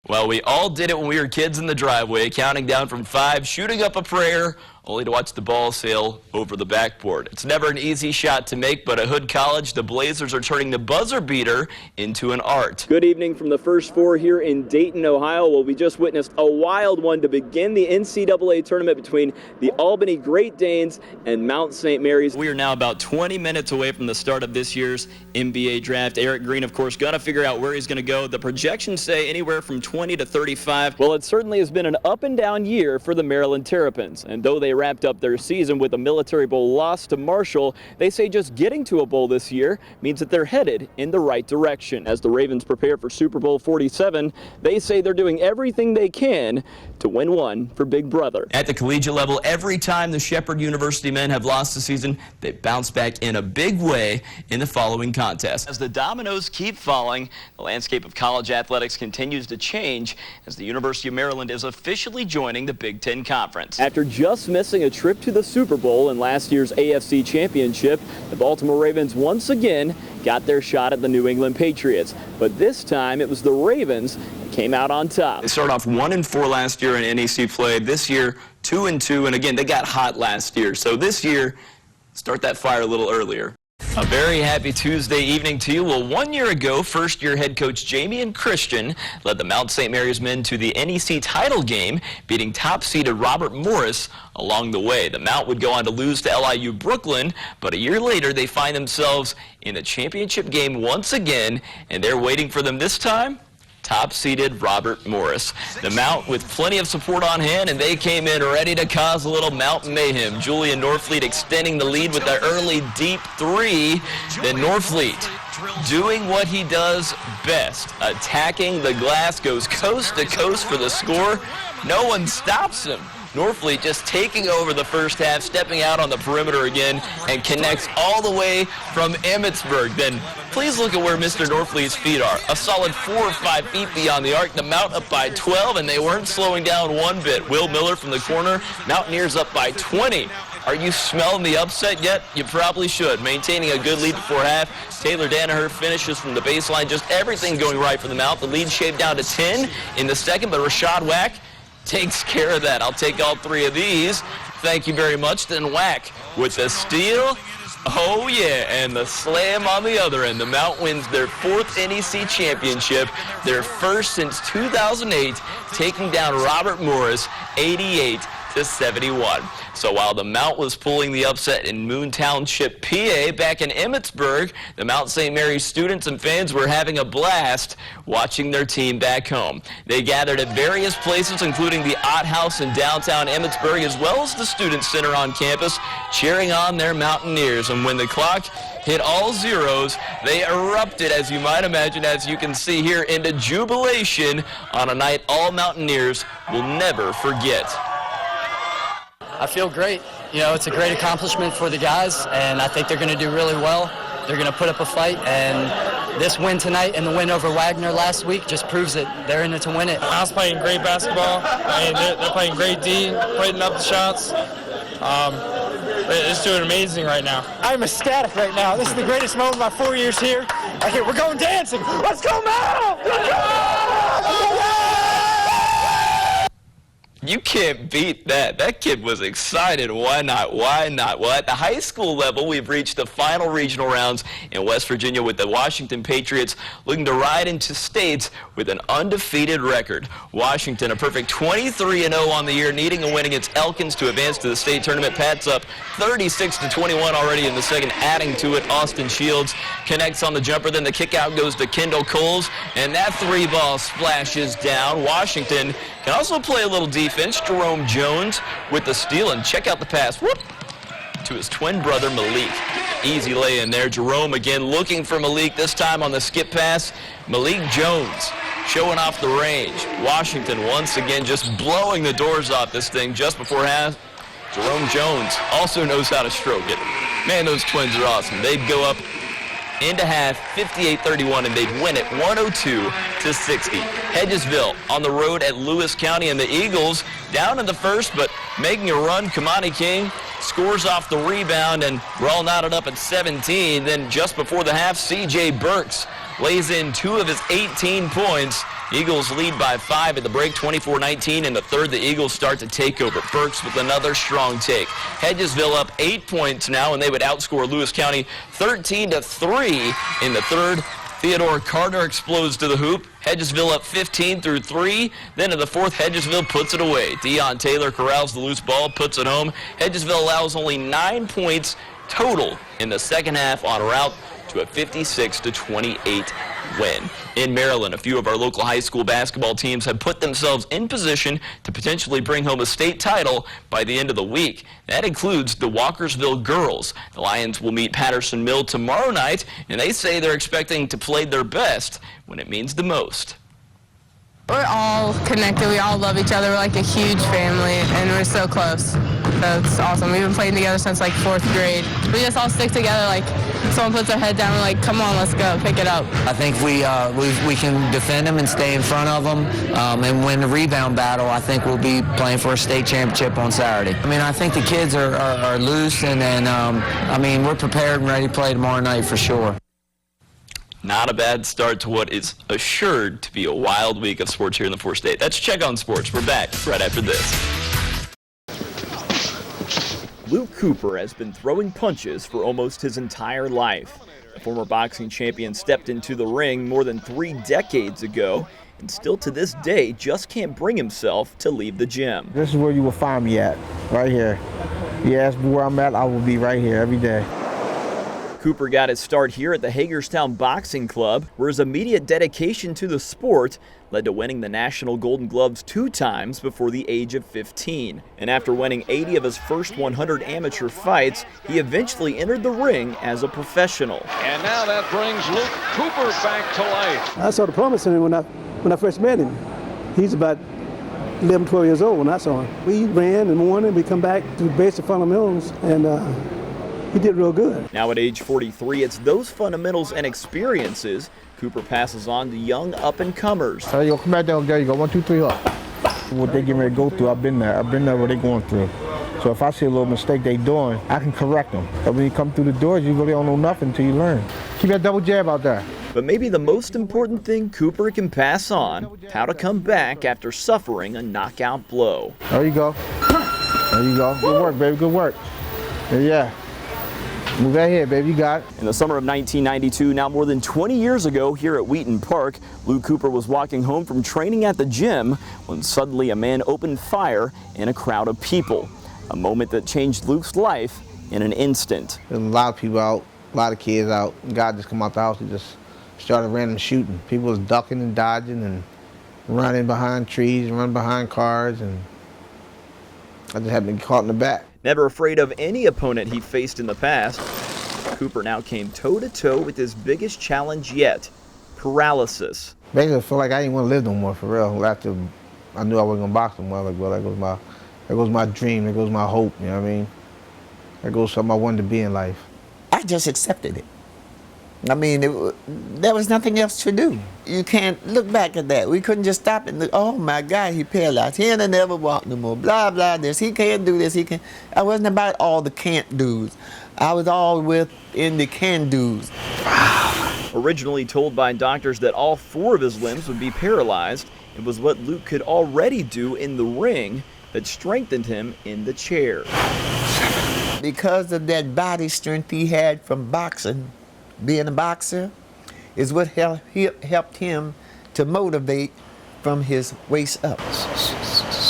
Well, we all did it when we were kids in the driveway, counting down from 5, shooting up a prayer, only to watch the ball sail over the backboard. It's never an easy shot to make, but at Hood College, the Blazers are turning the buzzer beater into an art. Good evening from the First Four here in Dayton, Ohio. Well, we just witnessed a wild one to begin the NCAA tournament between the Albany Great Danes and Mount St. Mary's. We are now about 20 minutes away from the start of this year's NBA draft. Eric Green, of course, going to figure out where he's going to go. The projections say anywhere from 20 to 35. Well, it certainly has been an up and down year for the Maryland Terrapins, and though they wrapped up their season with a Military Bowl loss to Marshall, they say just getting to a bowl this year means that they're headed in the right direction. As the Ravens prepare for Super Bowl 47, they say they're doing everything they can to win one for Big Brother. At the collegiate level, every time the Shepherd University men have lost the season, they bounce back in a big way in the following contest. As the dominoes keep falling, the landscape of college athletics continues to change as the University of Maryland is officially joining the Big Ten Conference. After just missing a trip to the Super Bowl in last year's AFC Championship, the Baltimore Ravens once again got their shot at the New England Patriots. But this time it was the Ravens that came out on top. They started off 1-4 last year in NEC play. This year 2-2, and again they got hot last year. So this year, start that fire a little earlier. A very happy Tuesday evening to you. Well, 1 year ago, first-year head coach Jamie and Christian led the Mount St. Mary's men to the NEC title game, beating top-seeded Robert Morris along the way. The Mount would go on to lose to LIU Brooklyn, but a year later, they find themselves in the championship game once again, and they're waiting for them this time. Top-seeded Robert Morris. The Mount with plenty of support on hand, and they came in ready to cause a little Mount mayhem. Julian Norfleet extending the lead with the early deep three. Then Norfleet doing what he does best, attacking the glass, goes coast to coast for the score. No one stops him. Norfleet just taking over the first half, stepping out on the perimeter again, and connects all the way from Emmitsburg. Then please look at where Mr. Norfleet's feet are. A solid 4 or 5 feet beyond the arc. The Mount up by 12, and they weren't slowing down one bit. Will Miller from the corner. Mountaineers up by 20. Are you smelling the upset yet? You probably should. Maintaining a good lead before half. Taylor Danaher finishes from the baseline. Just everything going right for the Mount. The lead shaved down to 10 in the second, but Rashad Wack takes care of that. I'll take all 3 of these. Thank you very much. Then Wack with the steal. Oh, yeah, and the slam on the other end. The Mount wins their 4th NEC championship, their first since 2008, taking down Robert Morris 88-71. So while the Mount was pulling the upset in Moon Township, PA, back in Emmitsburg, the Mount St. Mary's students and fans were having a blast watching their team back home. They gathered at various places, including the Ott House in downtown Emmitsburg, as well as the Student Center on campus, cheering on their Mountaineers. And when the clock hit all zeros, they erupted, as you might imagine, as you can see here, into jubilation on a night all Mountaineers will never forget. I feel great. You know, it's a great accomplishment for the guys, and I think they're going to do really well. They're going to put up a fight, and this win tonight and the win over Wagner last week just proves that they're in it to win it. I was playing great basketball, and they're playing great D, putting up the shots. It's doing amazing right now. I'm ecstatic right now. This is the greatest moment of my 4 years here. Okay, we're going dancing. Let's go, Mount! Let's go! You can't beat that. That kid was excited. Why not? Why not? Well, at the high school level, we've reached the final regional rounds in West Virginia with the Washington Patriots looking to ride into states with an undefeated record. Washington, a perfect 23-0 on the year, needing a win against Elkins to advance to the state tournament. Pats up 36-21 already in the second, adding to it. Austin Shields connects on the jumper. Then the kick out goes to Kendall Coles, and that 3-ball splashes down. Washington can also play a little defense. Jerome Jones with the steal, and check out the pass. Whoop! To his twin brother Malik. Easy lay in there. Jerome again looking for Malik, this time on the skip pass. Malik Jones showing off the range. Washington once again just blowing the doors off this thing just before half. Jerome Jones also knows how to stroke it. Man, those twins are awesome. They'd go up into half 58-31, and they'd win it 102-60. Hedgesville on the road at Lewis County, and the Eagles down in the first, but making a run. Kamani King scores off the rebound, and we're all knotted up at 17. Then just before the half, C.J. Burks lays in 2 of his 18 points. Eagles lead by 5 at the break, 24-19. In the third, the Eagles start to take over. Burks with another strong take. Hedgesville up 8 points now, and they would outscore Lewis County 13-3 in the third. Theodore Carter explodes to the hoop. Hedgesville up 15 through 3. Then in the fourth, Hedgesville puts it away. Deion Taylor corrals the loose ball, puts it home. Hedgesville allows only 9 points total in the second half en route to a 56-28 win. In Maryland, a few of our local high school basketball teams have put themselves in position to potentially bring home a state title by the end of the week. That includes the Walkersville girls. The Lions will meet Patterson Mill tomorrow night, and they say they're expecting to play their best when it means the most. We're all connected. We all love each other. We're like a huge family, and we're so close. So it's awesome. We've been playing together since like 4th grade. We just all stick together. Like someone puts their head down, we're like, come on, let's go, pick it up. I think we can defend them and stay in front of them and win the rebound battle. I think we'll be playing for a state championship on Saturday. I mean, I think the kids are loose, and I mean, we're prepared and ready to play tomorrow night for sure. Not a bad start to what is assured to be a wild week of sports here in the 4th State. That's Check on Sports. We're back right after this. Luke Cooper has been throwing punches for almost his entire life. The former boxing champion stepped into the ring more than 3 decades ago and still to this day just can't bring himself to leave the gym. This is where you will find me at, right here. You ask me where I'm at, I will be right here every day. Cooper got his start here at the Hagerstown Boxing Club, where his immediate dedication to the sport led to winning the National Golden Gloves 2 times before the age of 15. And after winning 80 of his first 100 amateur fights, he eventually entered the ring as a professional. And now that brings Luke Cooper back to life. I saw the promise in him when I first met him. He's about 11, 12 years old when I saw him. We ran and won, and we come back to basic fundamentals, and he did real good. Now at age 43, it's those fundamentals and experiences Cooper passes on to young up-and-comers. So you come back down there, you go 1, 2, 3 up. What they getting ready to go through, I've been there what they're going through. So if I see a little mistake they doing, I can correct them. But when you come through the doors, you really don't know nothing until you learn. Keep that double jab out there. But maybe the most important thing Cooper can pass on, how to come back after suffering a knockout blow. There you go. There you go. Good work, baby, good work. Yeah. Move that here, baby, you got it. In the summer of 1992, now more than 20 years ago, here at Wheaton Park, Luke Cooper was walking home from training at the gym when suddenly a man opened fire in a crowd of people. A moment that changed Luke's life in an instant. There's a lot of people out, a lot of kids out. God just come out the house and just started random shooting. People was ducking and dodging and running behind trees, running behind cars, and I just happened to get caught in the back. Never afraid of any opponent he faced in the past, Cooper now came toe-to-toe with his biggest challenge yet, paralysis. Basically, I feel like I didn't want to live no more, for real. After I knew I wasn't going to box no more, like, well, there goes my dream, there goes my hope, you know what I mean? There goes something I wanted to be in life. I just accepted it. I mean, there was nothing else to do. You can't look back at that. We couldn't just stop and look, oh my God, he paralyzed. He ain't never walk no more, blah, blah, this. He can't do this, he can't. I wasn't about all the can't do's. I was all in the can do's. Originally told by doctors that all 4 of his limbs would be paralyzed, it was what Luke could already do in the ring that strengthened him in the chair. Because of that body strength he had from boxing, being a boxer, is what helped him to motivate from his waist up.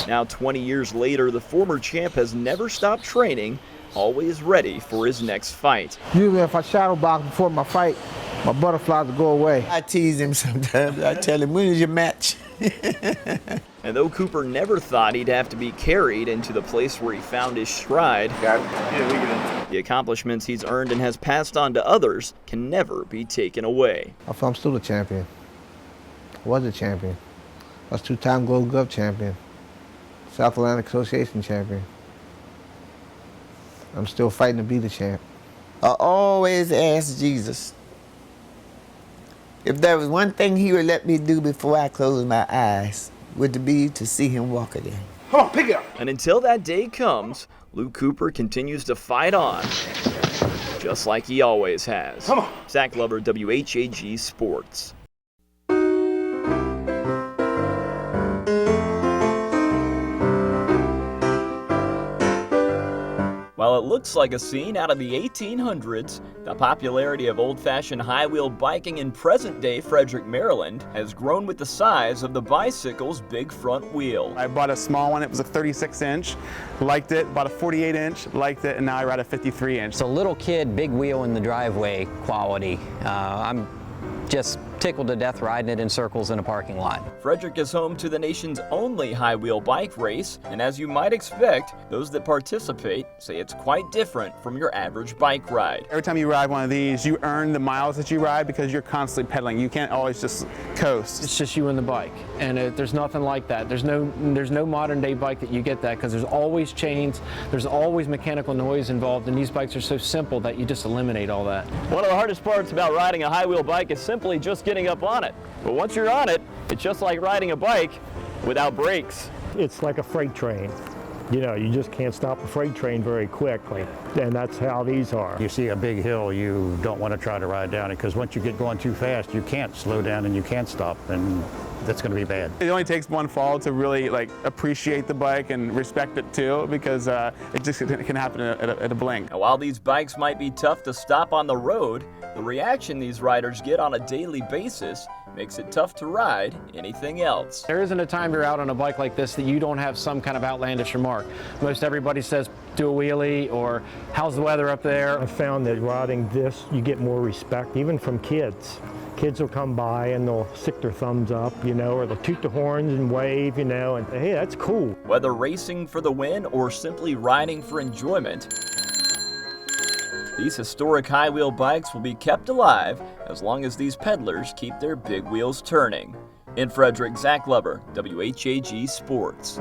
Now 20 years later, the former champ has never stopped training, always ready for his next fight. Usually if I shadow box before my fight, my butterflies will go away. I tease him sometimes. I tell him, when is your match? And though Cooper never thought he'd have to be carried into the place where he found his stride, the accomplishments he's earned and has passed on to others can never be taken away. I feel I'm still a champion. I was a champion. I was 2-time Gold Glove champion, South Atlantic Association champion. I'm still fighting to be the champ. I always ask Jesus if there was one thing he would let me do before I closed my eyes, would it be to see him walk again. Come on, pick it up. And until that day comes, Luke Cooper continues to fight on, just like he always has. Come on. Zach Glover, WHAG Sports. While it looks like a scene out of the 1800s, the popularity of old-fashioned high-wheel biking in present-day Frederick, Maryland has grown with the size of the bicycle's big front wheel. I bought a small one, it was a 36-inch, liked it, bought a 48-inch, liked it, and now I ride a 53-inch. It's a little kid, big wheel in the driveway quality. I'm just tickled to death riding it in circles in a parking lot. Frederick is home to the nation's only high-wheel bike race, and as you might expect, those that participate say it's quite different from your average bike ride. Every time you ride one of these, you earn the miles that you ride because you're constantly pedaling. You can't always just coast. It's just you and the bike, and there's nothing like that. There's no modern day bike that you get that, because there's always chains, there's always mechanical noise involved, and these bikes are so simple that you just eliminate all that. One of the hardest parts about riding a high-wheel bike is simply just getting up on it. But once you're on it, it's just like riding a bike without brakes. It's like a freight train. You know, you just can't stop a freight train very quickly, and that's how these are. You see a big hill, you don't want to try to ride down it, because once you get going too fast, you can't slow down and you can't stop, and that's going to be bad. It only takes one fall to really appreciate the bike and respect it too, because it just can happen at a blink. Now, while these bikes might be tough to stop on the road, the reaction these riders get on a daily basis makes it tough to ride anything else. There isn't a time you're out on a bike like this that you don't have some kind of outlandish remark. Most everybody says, do a wheelie, or how's the weather up there? I found that riding this, you get more respect, even from kids. Kids will come by and they'll stick their thumbs up, you know, or they'll toot the horns and wave, you know, and hey, that's cool. Whether racing for the win or simply riding for enjoyment, these historic high-wheel bikes will be kept alive as long as these peddlers keep their big wheels turning. In Frederick, Zach Glover, WHAG Sports.